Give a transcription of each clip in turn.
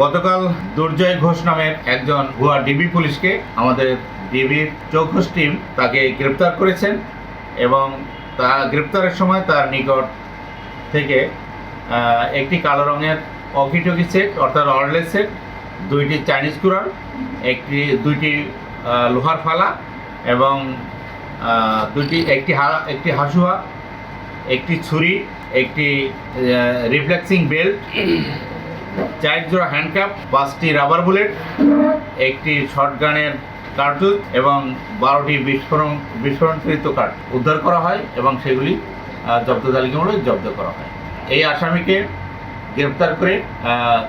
গতকাল দুর্জয় ঘোষ নামের একজন ভুয়া ডিবি পুলিশকে আমাদের ডিবির চৌখস টিম তাকে গ্রেপ্তার করেছেন এবং তা গ্রেপ্তারের সময় তার নিকট থেকে একটি কালো রঙের অকিটকি সেট অর্থাৎ অর্ডলেস সেট, 2টি চাইনিজ কুড়াল, দুইটি লোহার ফালা এবং একটি হাসুয়া, একটি ছুরি, একটি রিফ্লেক্সিং বেল্ট, 4 জোড়া হ্যান্ডকাপ, 5টি রাবার বুলেট, একটি শটগানের কার্তুজ এবং 12টি বিস্ফোরণকৃত কাঠ উদ্ধার করা হয় এবং সেগুলি জব্দ তালিকামূলক জব্দ করা হয়। এই আসামিকে গ্রেপ্তার করে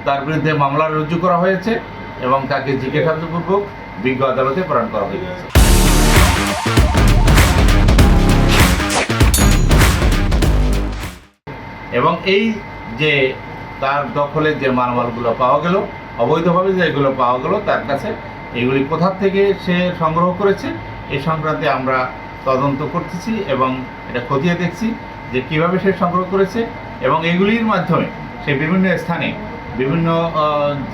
তার বিরুদ্ধে মামলা রুজু করা হয়েছে এবং তাকে জিজ্ঞাসাবাদপূর্বক বিজ্ঞ আদালতে প্রেরণ করা হয়েছে। এবং এই যে তার দখলে যে মালামালগুলো পাওয়া গেল, অবৈধভাবে যেগুলো পাওয়া গেল তার কাছে, এগুলি কোথা থেকে সে সংগ্রহ করেছে এই সংক্রান্তে আমরা তদন্ত করতেছি এবং এটা খতিয়ে দেখছি যে কীভাবে সে সংগ্রহ করেছে এবং এগুলির মাধ্যমে সে বিভিন্ন স্থানে বিভিন্ন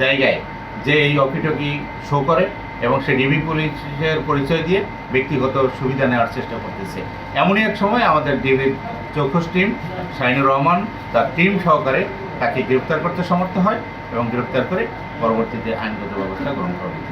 জায়গায় যে এই অকিটকি শো করে এবং সে ডিবি পুলিশের পরিচয় দিয়ে ব্যক্তিগত সুবিধা নেওয়ার চেষ্টা করতেছে। এমনই এক সময় আমাদের ডিবির চৌখস টিম শাহিনুর রহমান তার টিম সহকারে তাকে গ্রেপ্তার করতে সমর্থ হয় এবং গ্রেপ্তার করে পরবর্তীতে আইনগত ব্যবস্থা গ্রহণ করা হয়েছে।